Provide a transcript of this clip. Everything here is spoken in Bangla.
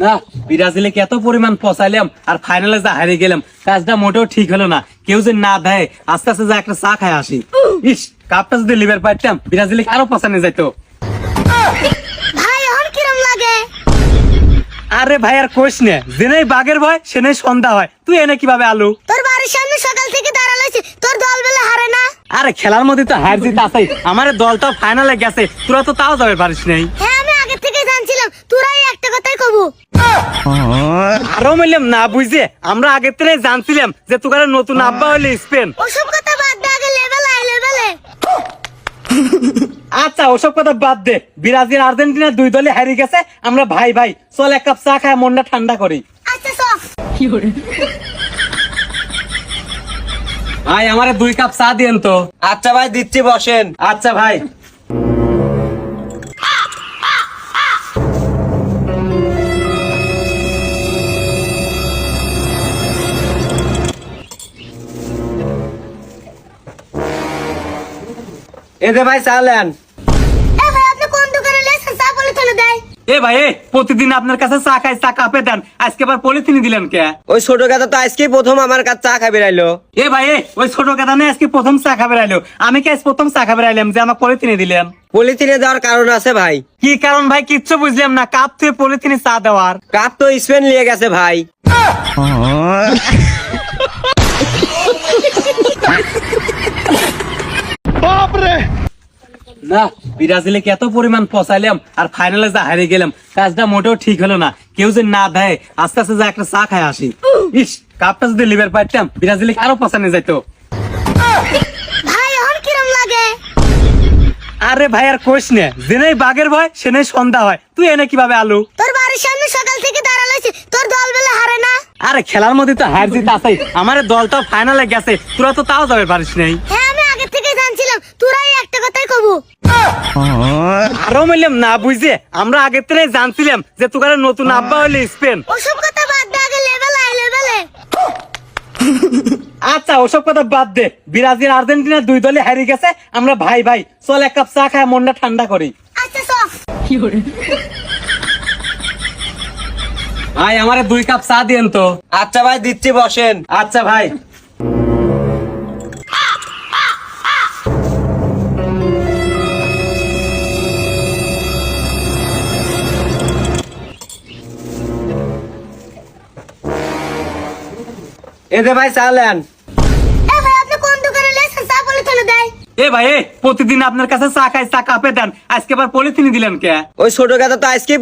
না ব্রাজিলে এত পরিমাণ পচাইলাম আর ফাইনালে যা হারিয়ে গেলাম, কাজটা মোটেও ঠিক হলো না। কেউ যে না দেয়, আস্তে আস্তে যা একটা চা খায় আসি। ইস, কাপটা যদি লিভার পাইতাম ব্রাজিলে আরো পচানো যাইতো। ভাই এখন কিরম লাগে? আরে ভাই আর কোশ নে, জেনেই বাঘের ভয় সেনেই সন্ধ্যা হয়। তুই এনে কিভাবে আলু? তোর বাড়ির সামনে সকাল থেকে দাঁড়ালাইছি, তোর দল বেলা হারে না। আরে খেলার মধ্যে তো হার জিত আছেই। আমার দলটা ফাইনালে গেছে, তোরা তো তাও যাবে পারিস নাই। হ্যাঁ আমি আগে থেকে জানছিলাম তোরাই একটা কথাই কবু। আরো মিলাম না বুঝে, আমরা আগের থেকে জানছিলাম যে তোর নতুন আব্বা হইলে স্পেন। ওসব কথা বাদ দে, আগে লেভেল আই লেভেলে। আচ্ছা ওসব কথা বাদ দে, ব্রাজিল আর্জেন্টিনা দুই দলে হারিয়ে গেছে। আমরা ভাই ভাই, চল এক কাপ চা খায় মনটা ঠান্ডা করি। আচ্ছা সব ভাই আমারে 2 কাপ চা দিয়েন তো। আচ্ছা ভাই দিচ্ছি, বসেন। আচ্ছা ভাই। এই যে ভাই চালেন। এ ভাই আপনি কোন দোকানে লেছেন? চা বলে তোলে দেয়। এ ভাই প্রতিদিন আপনার কাছে চা খাই, চা কাপে দেন, আজকে আবার পলিথিন দিলেন কে? ওই ছোট গাদা তো আজকেই প্রথম আমার কাছে চা খাবে রাইলো। এ ভাই ওই ছোট কথা নেই, আজকে প্রথম চা খাবে রাইলো। আমি কি আজ প্রথম চা খাবে রাইলাম যে আমার পলিথিনে দিলেন? পলিথিনে দেওয়ার কারণ আছে ভাই। কি কারণ ভাই? কিচ্ছু বুঝলাম না। কাপ থেকে পলিথিনে চা দেওয়ার? কাপ তো স্পেন নিয়ে গেছে ভাই। না ব্রাজিলে এত পরিমাণ পচাইলাম আর ফাইনালে যা হারিয়ে গেলাম, কাজটা মোটেও ঠিক হলো না। কেউ যে না দেয়, আস্তে আস্তে যা একটা চা খায় আসি। ইস, কাপটা যদি লিভার পাইতাম ব্রাজিলে আরো পচানো যাইতো। ভাই এখন কিরম লাগে? আরে ভাই আর কোশ নে, জেনেই বাঘের ভয় সেনেই সন্ধ্যা হয়। তুই এনে কিভাবে আলু? তোর বাড়ির সামনে সকাল থেকে দাঁড়ালাইছি, তোর দল বেলা হারে না। আরে খেলার মধ্যে তো হার জিত আছেই। আমার দলটা ফাইনালে গেছে, তোরা তো তাও যাবে পারিস নাই। হ্যাঁ আমি আগে থেকে জানছিলাম তোরাই একটা কথাই কবু। আরো মিলাম না বুঝে, আমরা আগের থেকে জানছিলাম যে তোর নতুন আব্বা হইলে স্পেন। ওসব কথা বাদ দে, আগে লেভেল আই লেভেলে। আচ্ছা ওসব কথা বাদ দে, ব্রাজিল আর্জেন্টিনা দুই দলে হারিয়ে গেছে। আমরা ভাই ভাই, চল এক কাপ চা খায় মনটা ঠান্ডা করি। আচ্ছা সব ভাই আমারে 2 কাপ চা দিয়েন তো। আচ্ছা ভাই দিচ্ছি, বসেন। আচ্ছা ভাই। এই যে ভাই চালেন। এ ভাই আপনি কোন দোকানে লেছেন? চা বলে তোলে দেয়। এ ভাই প্রতিদিন আপনার কাছে চা খাই, চা কাপে দেন, আজকে আবার পলিথিনে দিলেন কে? ওই ছোট গাদা তো আজকেই